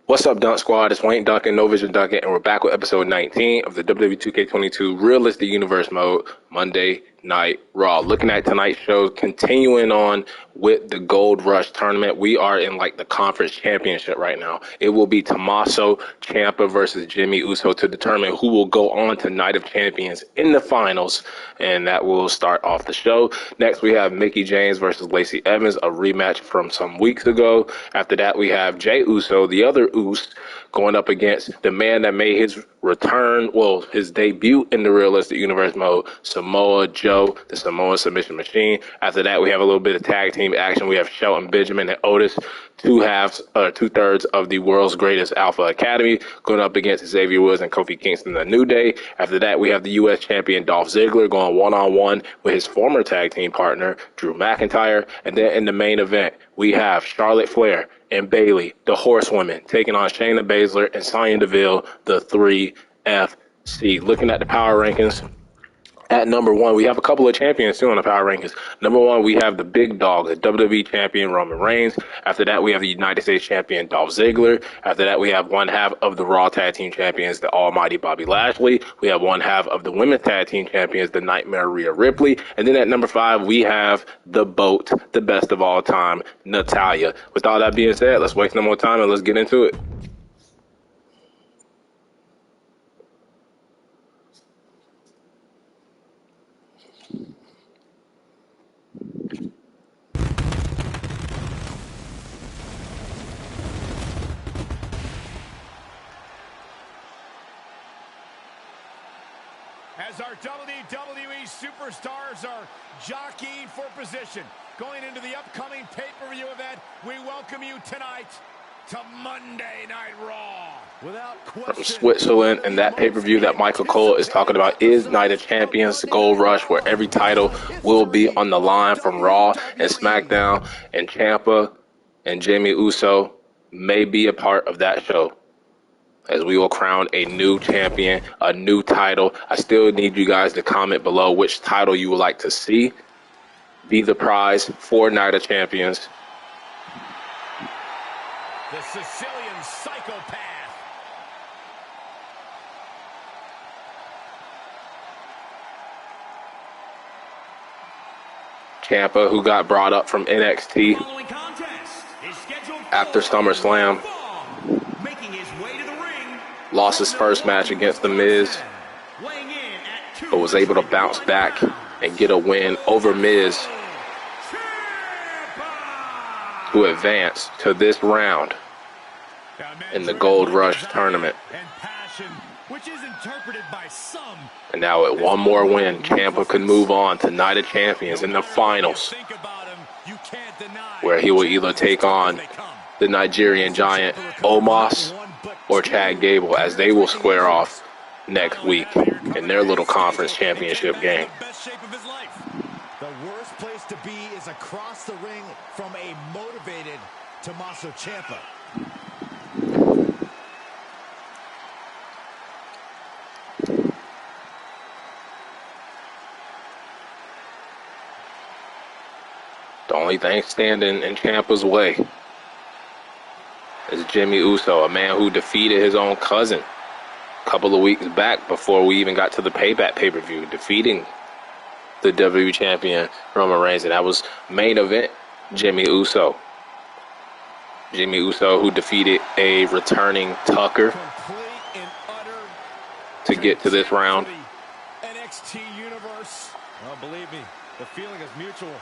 What's up, Dunk Squad? It's Wayne Duncan, No Vision Duncan, and we're back with episode 19 of the WWE 2K22 Realistic Universe Mode Monday Night Raw. Looking at tonight's show, continuing on with the Gold Rush tournament. We are in like the conference championship right now. It will be Tommaso Ciampa versus Jimmy Uso to determine who will go on to Night of Champions in the finals, and that will start off the show. Next, we have Mickie James versus Lacey Evans, a rematch from some weeks ago. After that, we have Jey Uso, the other Uso, going up against the man that made his return, his debut in the Realistic Universe mode, Samoa Joe, the Samoan Submission Machine. After that, we have a little bit of tag team action. We have Shelton Benjamin and Otis, two-thirds of the world's greatest Alpha Academy, going up against Xavier Woods and Kofi Kingston, the New Day. After that, we have the U.S. champion Dolph Ziggler going one-on-one with his former tag team partner, Drew McIntyre. And then in the main event, we have Charlotte Flair and Bayley, the Horsewomen, taking on Shayna Baszler and Sonya Deville, the 3FC. Looking at the power rankings, at number one, we have a couple of champions too on the power rankings. Number one, we have the big dog, the WWE champion Roman Reigns. After that, we have the United States champion Dolph Ziggler. After that, we have one half of the Raw tag team champions, the almighty Bobby Lashley. We have one half of the women's tag team champions, the Nightmare Rhea Ripley. And then at number five, we have the BOAT, the best of all time, Natalya. With all that being said, let's waste no more time and let's get into it. As our WWE superstars are jockeying for position, going into the upcoming pay-per-view event, we welcome you tonight to Monday Night Raw. Without question, from Switzerland, and that pay-per-view that Michael Cole is talking about is Night of Champions, Gold Rush, where every title will be on the line from Raw and SmackDown, and Ciampa and Jimmy Uso may be a part of that show, as we will crown a new champion, a new title. I still need you guys to comment below which title you would like to see be the prize for Night of Champions. The Sicilian psychopath. Ciampa, who got brought up from NXT after SummerSlam, lost his first match against The Miz, but was able to bounce back and get a win over Miz to advance to this round in the Gold Rush tournament. And now at one more win, Ciampa could move on to Night of Champions in the finals, where he will either take on the Nigerian giant Omos or Chad Gable, as they will square off next week in their little conference championship game. The worst place to be is across the ring from a motivated Tommaso Ciampa. The only thing standing in Ciampa's way is Jimmy Uso, a man who defeated his own cousin a couple of weeks back before we even got to the Payback pay-per-view, defeating the WWE champion Roman Reigns, and that was main event Jimmy Uso. Jimmy Uso, who defeated a returning Tucker to get to this round. NXT universe. Oh, believe me, the feeling is mutual.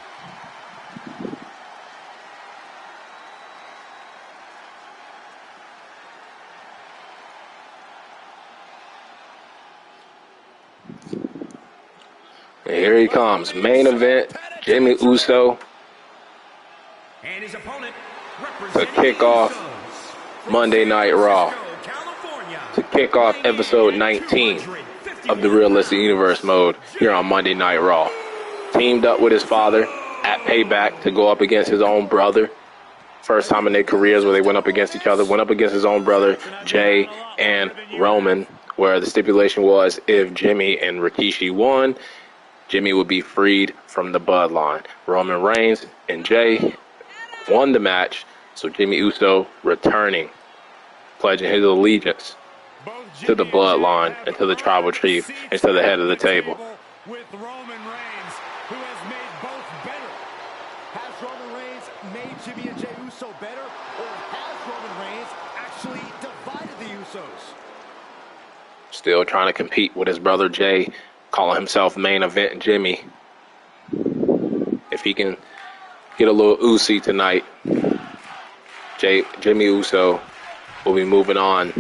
And here he comes, main event, Jimmy Uso, to kick off Monday Night Raw, to kick off episode 19 of the Realistic Universe mode here on Monday Night Raw. Teamed up with his father at Payback to go up against his own brother. First time in their careers where they went up against each other, went up against his own brother, Jay and Roman, where the stipulation was if Jimmy and Rikishi won, Jimmy would be freed from the bloodline. Roman Reigns and Jay won the match, so Jimmy Uso returning pledging his allegiance to the bloodline and to the tribal chief and to the head of the table. With Roman Reigns, who has made both better. Has Roman Reigns made Jimmy and Jey Uso better, or has Roman Reigns actually divided the Usos? Still trying to compete with his brother Jay, calling himself main event Jimmy. If he can get a little Uso tonight, Jimmy Uso will be moving on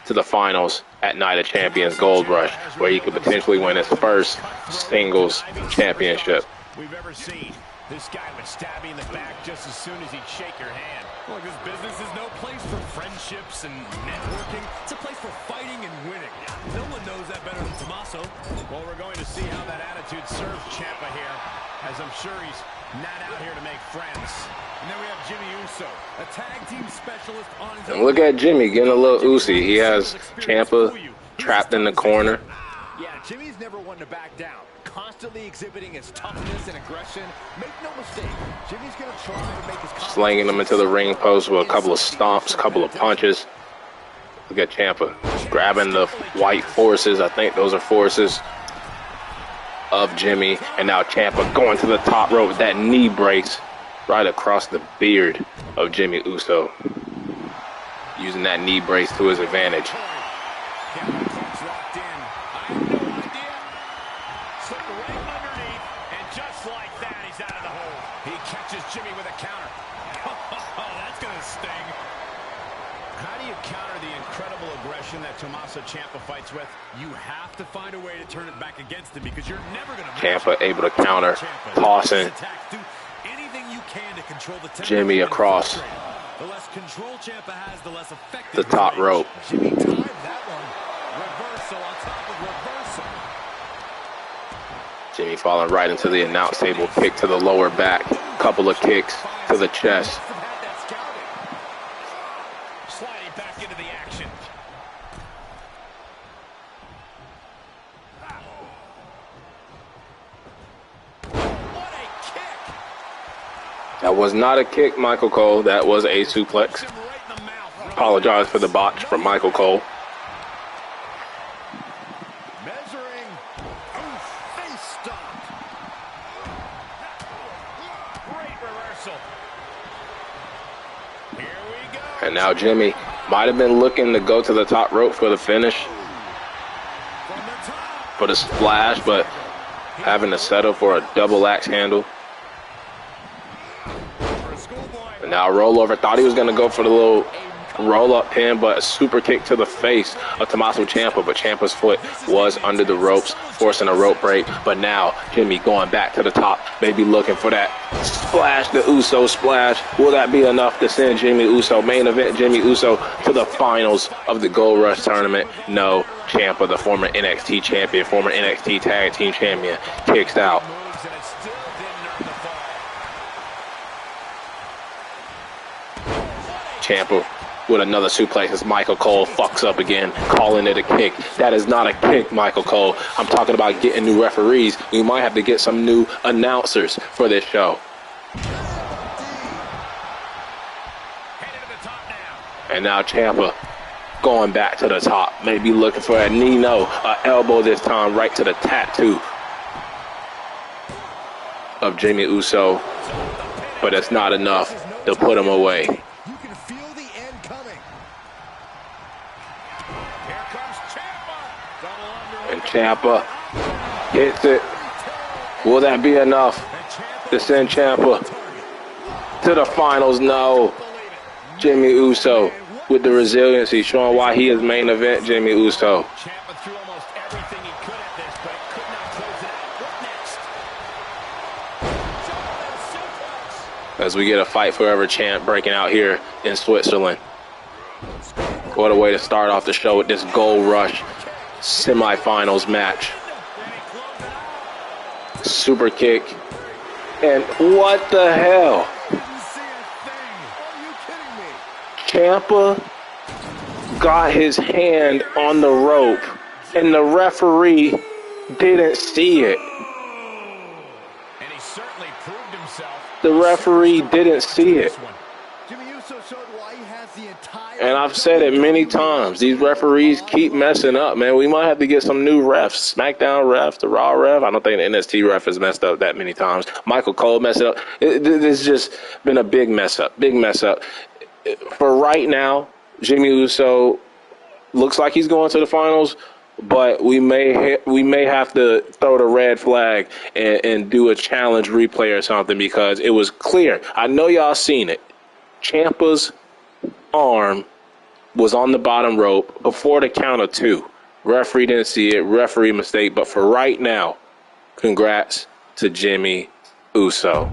to the finals at Night of Champions Gold Rush, where he could potentially win his first singles championship. We've ever seen. This guy would stab you in the back just as soon as he'd shake your hand. Look, this business is no place for friendships and networking. It's a place for fighting and winning. No one knows that better than Tommaso. Well, we're going to see how that attitude serves Ciampa here, as I'm sure he's not out here to make friends. And then we have Jimmy Uso, a tag team specialist on his own. And look at Jimmy getting a little Uso. He has Ciampa trapped in the corner. Yeah, Jimmy's never one to back down. Constantly exhibiting his toughness and aggression. Make no mistake, Jimmy's going to try to make his slanging him into the ring post with a couple of stomps, a couple of punches. Look at Ciampa grabbing the white forces. I think those are forces of Jimmy. And now Ciampa going to the top rope with that knee brace right across the beard of Jimmy Uso, using that knee brace to his advantage. Jimmy with a counter. Oh, that's going to sting. How do you counter the incredible aggression that Tommaso Ciampa fights with? You have to find a way to turn it back against him, because you're never going to... Ciampa able to counter, tossing Jimmy across the less control Ciampa has, the less effective the top rope. Jimmy timed that one. Reversal on top of reversal. Jimmy falling right into the announce table, kick to the lower back, couple of kicks to the chest. Sliding back into the action. What a kick! That was not a kick, Michael Cole. That was a suplex. Apologize for the botch from Michael Cole. And now Jimmy might have been looking to go to the top rope for the finish, for the splash, but having to settle for a double axe handle. And now rollover. Thought he was going to go for the little roll-up pin, but a super kick to the face of Tommaso Ciampa, but Ciampa's foot was under the ropes, forcing a rope break. But now Jimmy going back to the top, maybe looking for that splash, the Uso splash. Will that be enough to send Jimmy Uso, main event Jimmy Uso, to the finals of the Gold Rush tournament? No. Ciampa, the former NXT champion, former NXT tag team champion, kicks out. Ciampa with another suplex as Michael Cole fucks up again, calling it a kick. That is not a kick, Michael Cole. I'm talking about getting new referees. We might have to get some new announcers for this show. And now Ciampa going back to the top, maybe looking for a knee, no, an elbow this time, right to the tattoo of Jimmy Uso, but it's not enough to put him away. And Ciampa hits it. Will that be enough to send Ciampa to the finals? No. Jimmy Uso with the resiliency, showing why he is main event Jimmy Uso. Ciampa threw almost everything he could at this, but could not close it out. What next? As we get a Fight Forever chant breaking out here in Switzerland. What a way to start off the show with this Gold Rush semifinals match. Super kick. And what the hell? Ciampa got his hand on the rope and the referee didn't see it. And he certainly proved himself. The referee didn't see it. And I've said it many times. These referees keep messing up, man. We might have to get some new refs. SmackDown ref, the Raw ref. I don't think the NXT ref has messed up that many times. Michael Cole messed it up. It's just been a big mess up. Big mess up. For right now, Jimmy Uso looks like he's going to the finals, but we may have to throw the red flag and do a challenge replay or something, because it was clear. I know y'all seen it. Ciampa's arm was on the bottom rope before the count of 2. Referee didn't see it. Referee mistake. But for right now, congrats to Jimmy Uso.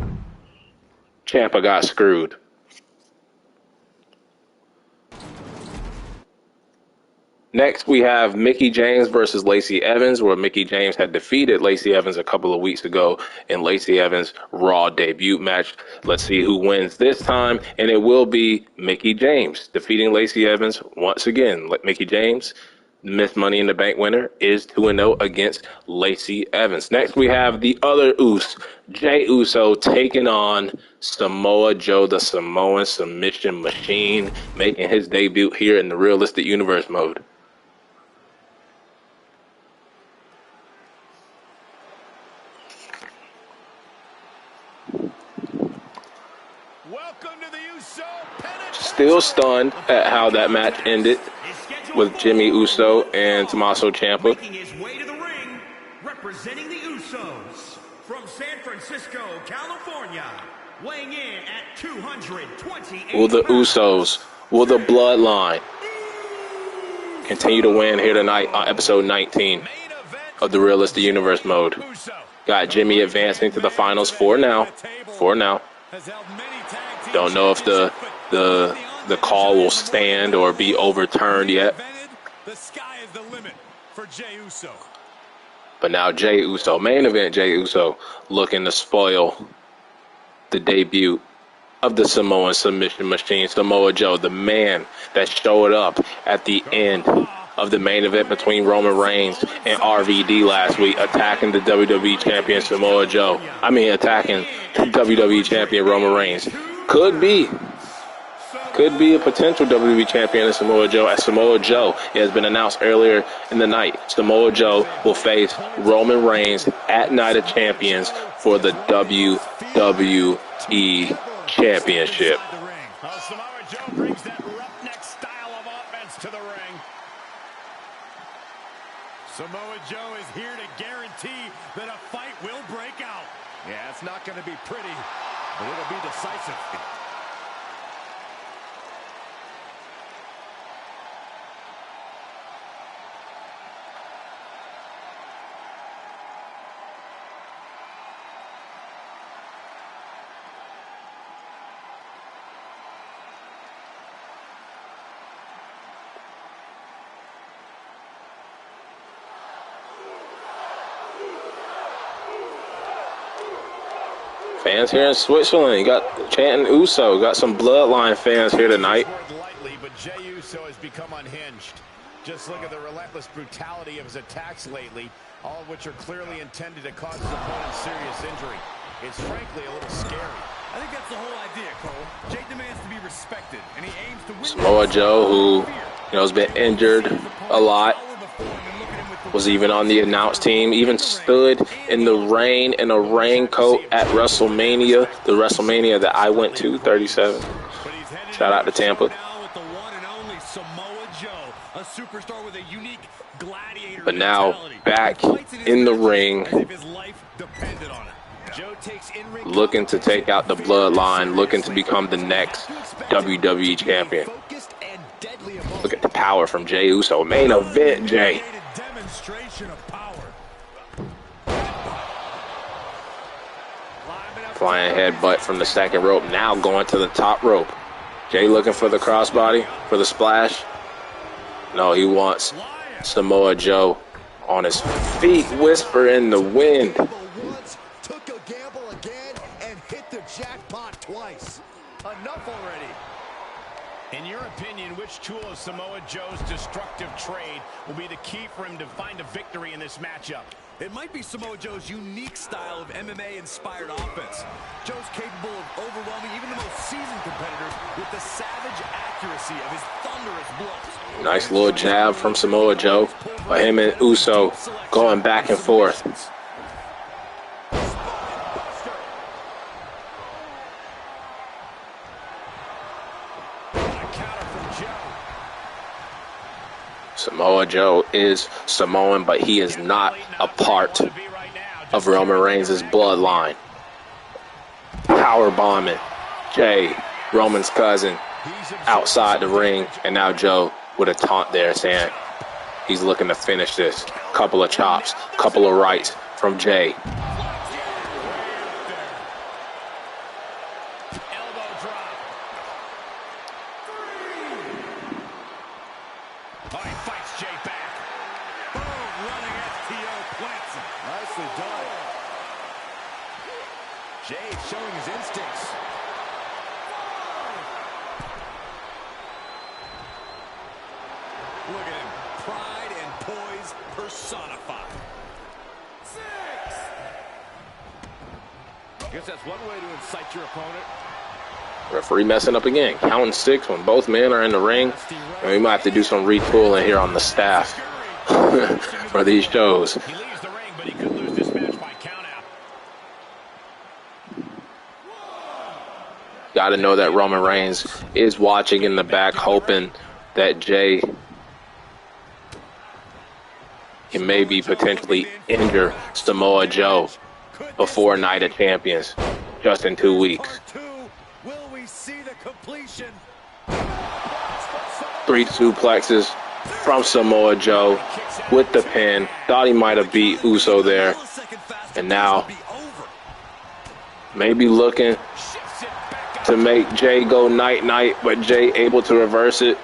Ciampa got screwed. Next, we have Mickie James versus Lacey Evans, where Mickie James had defeated Lacey Evans a couple of weeks ago in Lacey Evans' Raw debut match. Let's see who wins this time, and it will be Mickie James defeating Lacey Evans once again. Mickie James, Miss Money in the Bank winner, is 2-0 against Lacey Evans. Next, we have the other Uso, Jey Uso, taking on Samoa Joe, the Samoan submission machine, making his debut here in the Realistic Universe mode. Still stunned at how that match ended with Jimmy Uso and Tommaso Ciampa. Making his way to the ring, representing the Usos from San Francisco, California, weighing in at 228 Will the Usos, will the Bloodline continue to win here tonight on episode 19 of the Realistic Universe mode? Got Jimmy advancing to the finals for now. Don't know if the call will stand or be overturned yet. The sky is the limit for Jey Uso. But now Jey Uso, main event Jey Uso, looking to spoil the debut of the Samoan submission machine, Samoa Joe, the man that showed up at the end of the main event between Roman Reigns and RVD last week, attacking the WWE champion Samoa Joe. Attacking WWE champion Roman Reigns. Could be a potential WWE champion in Samoa Joe, as Samoa Joe, it has been announced earlier in the night, Samoa Joe will face Roman Reigns at Night of Champions for the WWE Championship. Samoa Joe brings that roughneck style of offense to the ring. Samoa Joe is here to guarantee that a fight will break out. Yeah, it's not going to be pretty, but it'll be decisive. Fans here in Switzerland, you got chanting Uso, got some Bloodline fans here tonight. Lightly, but Jey Uso has become unhinged. Just look at the relentless brutality of his attacks lately, all of which are clearly intended to cause his opponent serious injury. It's frankly a little scary. I think that's the whole idea, Cole. Jey demands to be respected, and he aims to win. Samoa Joe, who has been injured a lot, was even on the announce team, even stood in the rain in a raincoat at WrestleMania, the WrestleMania that I went to, 37. Shout out to Tampa. But now back in the ring, looking to take out the Bloodline, looking to become the next WWE champion. Look at the power from Jey Uso. Main event, Jey. Flying headbutt from the second rope, now going to the top rope. Jey looking for the crossbody, for the splash. No, he wants Samoa Joe on his feet, whisper in the wind. Took a gamble again and hit the jackpot twice. Enough already. In your opinion, which tool of Samoa Joe's destructive trade will be the key for him to find a victory in this matchup? It might be Samoa Joe's unique style of MMA-inspired offense. Joe's capable of overwhelming even the most seasoned competitors with the savage accuracy of his thunderous blows. Nice little jab from Samoa Joe. But him and Uso going back and forth. Samoa Joe is Samoan, but he is not a part of Roman Reigns' bloodline. Power bombing Jay, Roman's cousin, outside the ring, and now Joe with a taunt there saying he's looking to finish this. Couple of chops, couple of rights from Jay. Jay showing his instincts. Look at him. Pride and poise personified. 6. I guess that's one way to incite your opponent. Referee messing up again. Counting 6 when both men are in the ring. And we might have to do some retooling here on the staff for these shows. He leaves the ring, but he could lose this match by countout. Got to know that Roman Reigns is watching in the back, hoping that Jay can maybe potentially injure Samoa Joe before Night of Champions, just in 2 weeks. Will we see the completion? 3 suplexes from Samoa Joe with the pin. Thought he might have beat Uso there. And now maybe looking to make Jay go night-night, but Jay able to reverse it.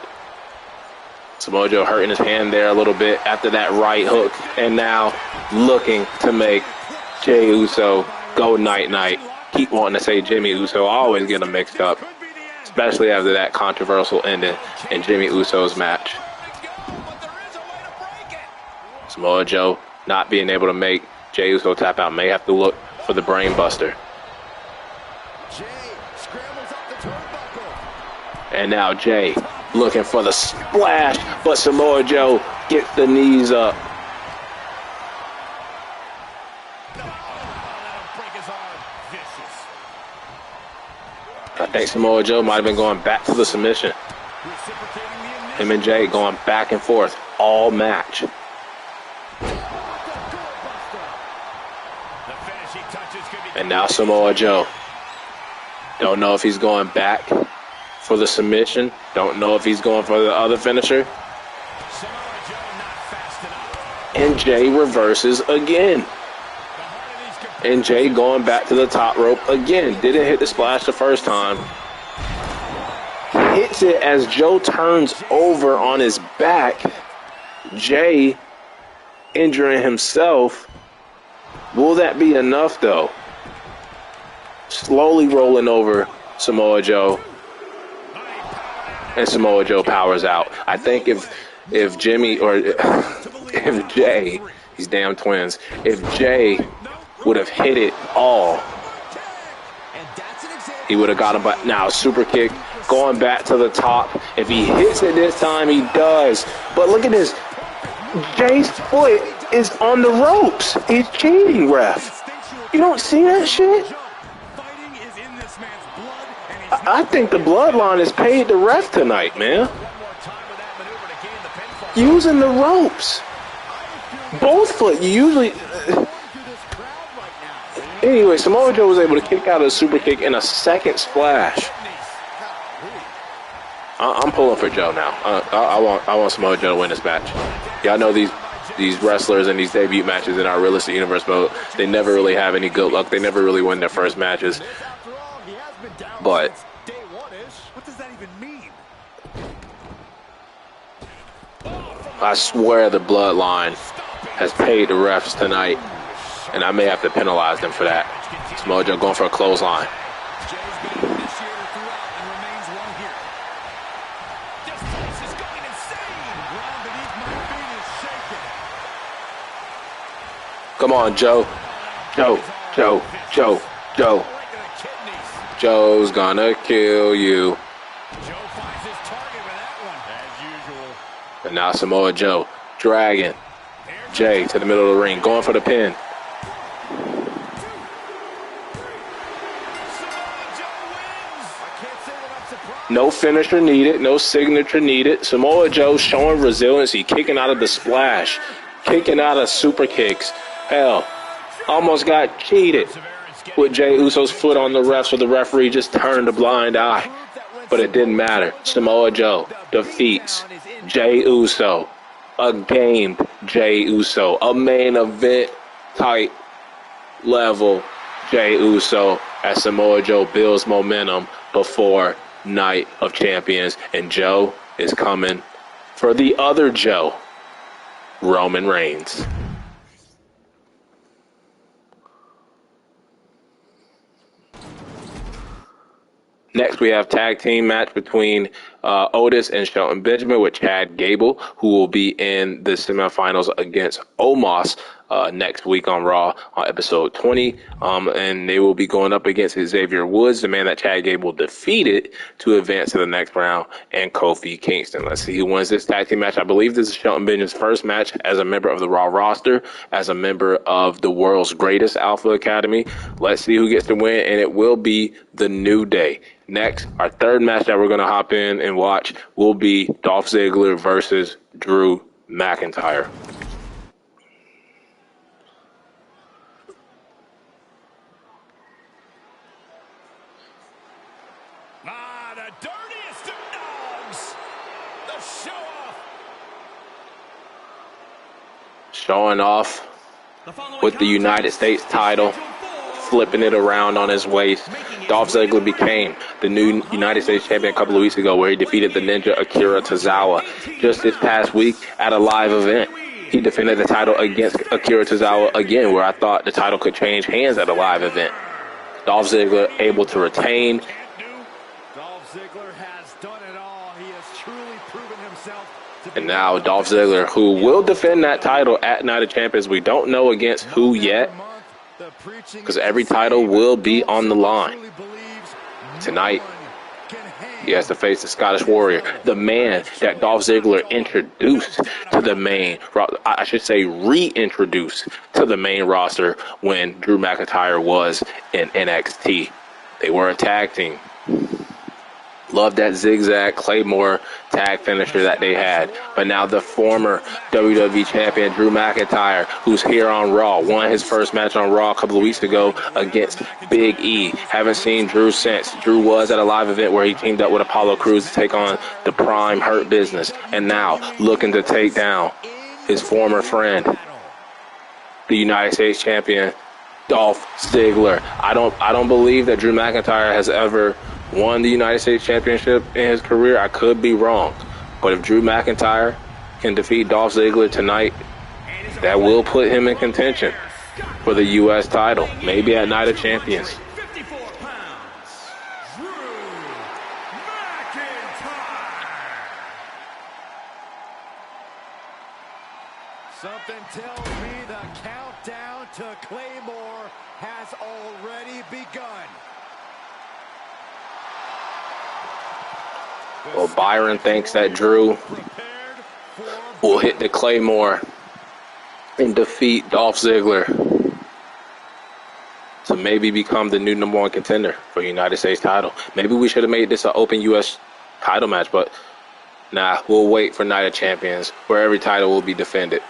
Samoa Joe hurting his hand there a little bit after that right hook. And now looking to make Jay Uso go night-night. Keep wanting to say Jimmy Uso. I always get them mixed up, especially after that controversial ending in Jimmy Uso's match. Samoa Joe not being able to make Jay Uso tap out. May have to look for the brain buster. And now Jay looking for the splash, but Samoa Joe gets the knees up. I think Samoa Joe might have been going back to the submission. Him and Jay going back and forth all match. And now Samoa Joe. Don't know if he's going back for the submission. Don't know if he's going for the other finisher. And Jay reverses again. And Jay going back to the top rope again. Didn't hit the splash the first time. Hits it as Joe turns over on his back. Jay injuring himself. Will that be enough though? Slowly rolling over Samoa Joe. And Samoa Joe powers out. I think if Jimmy or if Jay, these damn twins, if Jay would have hit it all, he would have got him. But now super kick going back to the top. If he hits it this time, he does. But look at this. Jay's foot is on the ropes. He's cheating, ref. You don't see that shit? I think the bloodline has paid the ref tonight, man. Using the ropes. Both foot. You usually... Anyway, Samoa Joe was able to kick out a super kick in a second splash. I'm pulling for Joe now. I want Samoa Joe to win this match. Y'all know these wrestlers in these debut matches in our realistic universe mode, they never really have any good luck. They never really win their first matches. But what does that even mean? I swear the bloodline has paid the refs tonight, and I may have to penalize them for that. Samoa Joe going for a clothesline. Come on, Joe. Joe. Joe's gonna kill you. Joe finds his target with that one. As usual. And now Samoa Joe dragging Jay to the middle of the ring, going for the pin. No finisher needed, no signature needed. Samoa Joe showing resiliency, kicking out of the splash, kicking out of super kicks. Hell, almost got cheated with Jey Uso's foot on the ref, so the referee just turned a blind eye. But it didn't matter. Samoa Joe defeats Jey Uso, a gamed Jey Uso, a main event type level Jey Uso, as Samoa Joe builds momentum before Night of Champions, and Joe is coming for the other Joe, Roman Reigns. Next, we have tag team match between Otis and Shelton Benjamin with Chad Gable, who will be in the semifinals against Omos next week on Raw on episode 20. And they will be going up against Xavier Woods, the man that Chad Gable defeated to advance to the next round, and Kofi Kingston. Let's see who wins this tag team match. I believe this is Shelton Benjamin's first match as a member of the Raw roster, as a member of the world's greatest Alpha Academy. Let's see who gets to win, and it will be the New Day. Next, our third match that we're going to hop in and watch will be Dolph Ziggler versus Drew McIntyre. The dirtiest of dogs. The show-off. Showing off with the United States title, flipping it around on his waist. Dolph Ziggler became the new United States champion a couple of weeks ago, where he defeated the Ninja Akira Tozawa. Just this past week at a live event, he defended the title against Akira Tozawa again, where I thought the title could change hands at a live event. Dolph Ziggler able to retain. Dolph Ziggler has done it all. He has truly proven himself. And now Dolph Ziggler, who will defend that title at Night of Champions. We don't know against who yet, because every title will be on the line. Tonight, he has to face the Scottish Warrior, the man that Dolph Ziggler introduced to the main, I should say reintroduced to the main roster when Drew McIntyre was in NXT. They were a tag team. Love that zigzag Claymore tag finisher that they had. But now the former WWE champion Drew McIntyre, who's here on Raw, won his first match on Raw a couple of weeks ago against Big E. Haven't seen Drew since. Drew was at a live event where he teamed up with Apollo Crews to take on the Prime Hurt Business. And now looking to take down his former friend, the United States champion Dolph Ziggler. I don't believe that Drew McIntyre has ever won the United States Championship in his career. I could be wrong, but if Drew McIntyre can defeat Dolph Ziggler tonight, that will put him in contention for the U.S. title, maybe at Night of Champions. 54 pounds, Drew McIntyre. Something tells me the countdown to Claymore has already begun. Well, Byron thinks that Drew will hit the Claymore and defeat Dolph Ziggler to maybe become the new #1 contender for the United States title. Maybe we should have made this an open U.S. title match, but nah, we'll wait for Night of Champions, where every title will be defended.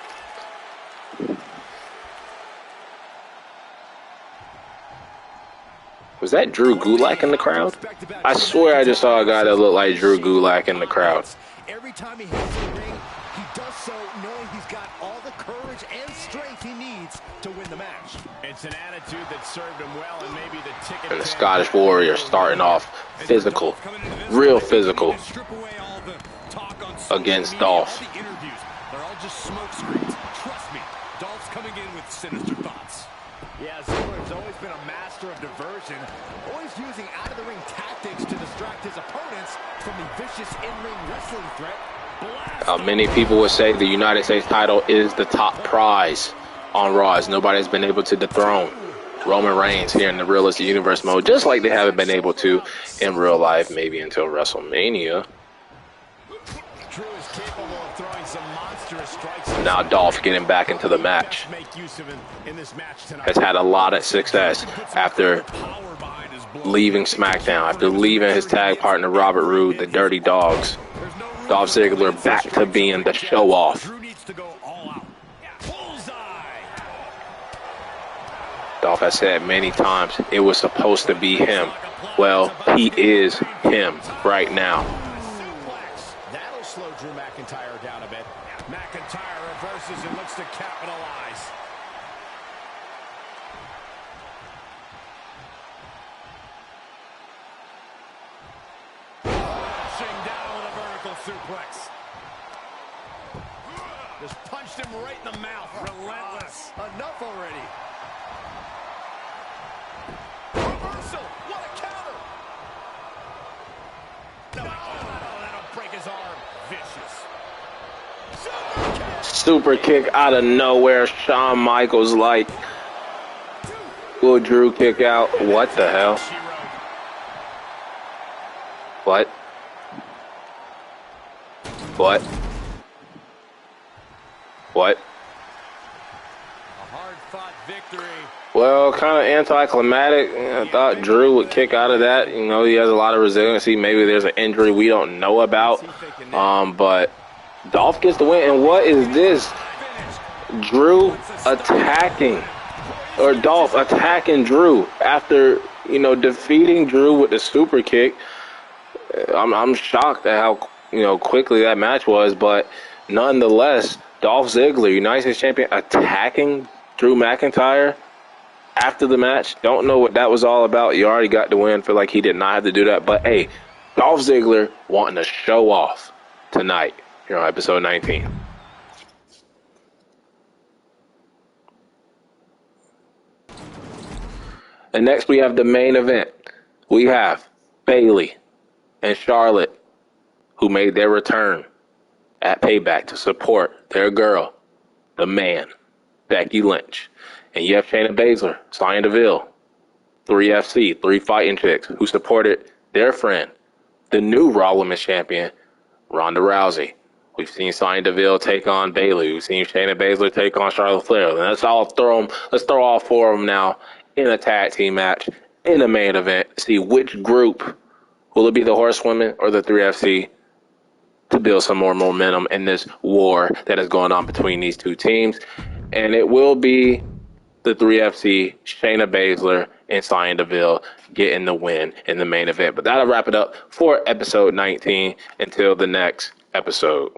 Was that Drew Gulak in the crowd? I swear I just saw a guy that looked like Drew Gulak in the crowd. Every time he hits the ring, he does so knowing he's got all the courage and strength he needs to win the match. It's an attitude that served him well, and maybe the ticket. And the Scottish Warrior starting off physical, real physical, against Dolph. They're all just smoke screens. Trust me, Dolph's coming in with sinister thoughts. Yeah, Ziggler's always been a master of diversion, always using out-of-the-ring tactics to distract his opponents from the vicious in-ring wrestling threat. Many people would say the United States title is the top prize on Raw, as nobody has been able to dethrone Roman Reigns here in the Realistic Universe mode, just like they haven't been able to in real life, maybe until WrestleMania. Drew is capable of throwing some monstrous strikes. Now Dolph getting back into the match. Make use of him in this match tonight. Has had a lot of success after leaving SmackDown, after leaving his tag partner Robert Roode, the Dirty Dogs. Dolph Ziggler back to being the show-off. Drew needs to go all out. Bullseye. Dolph has said many times it was supposed to be him. Well, he is him right now. Suplex. That'll slow Drew McIntyre down a bit. McIntyre reverses and looks to capitalize. Crashing down with a vertical suplex. Just punched him right in the mouth. Relentless. Enough already. Reversal. What a counter. No, that'll break his arm. Vicious. Super kick out of nowhere. Shawn Michaels like, will Drew kick out? What the hell? What? What? What? A hard-fought victory. Well, kind of anticlimactic. I thought Drew would kick out of that. You know, he has a lot of resiliency. Maybe there's an injury we don't know about. But Dolph gets the win. And what is this? Drew attacking, or Dolph attacking Drew after, you know, defeating Drew with the super kick. I'm shocked at how, you know, quickly that match was, but nonetheless, Dolph Ziggler, United States Champion, attacking Drew McIntyre after the match. Don't know what that was all about. You already got the win. Feel like he did not have to do that. But hey, Dolph Ziggler wanting to show off tonight here on episode 19. And next we have the main event. We have Bayley and Charlotte, who made their return at Payback to support their girl, the man, Becky Lynch. And you have Shayna Baszler, Sonya Deville, 3FC, 3 Fighting Chicks, who supported their friend, the new Raw Women's Champion, Ronda Rousey. We've seen Sonya Deville take on Bayley. We've seen Shayna Baszler take on Charlotte Flair. And let's throw all 4 of them now in a tag team match in a main event. See which group, will it be the Horsewomen or the 3FC, to build some more momentum in this war that is going on between these two teams. And it will be the 3FC, Shayna Baszler and Sonya Deville getting the win in the main event. But that'll wrap it up for episode 19 until the next episode.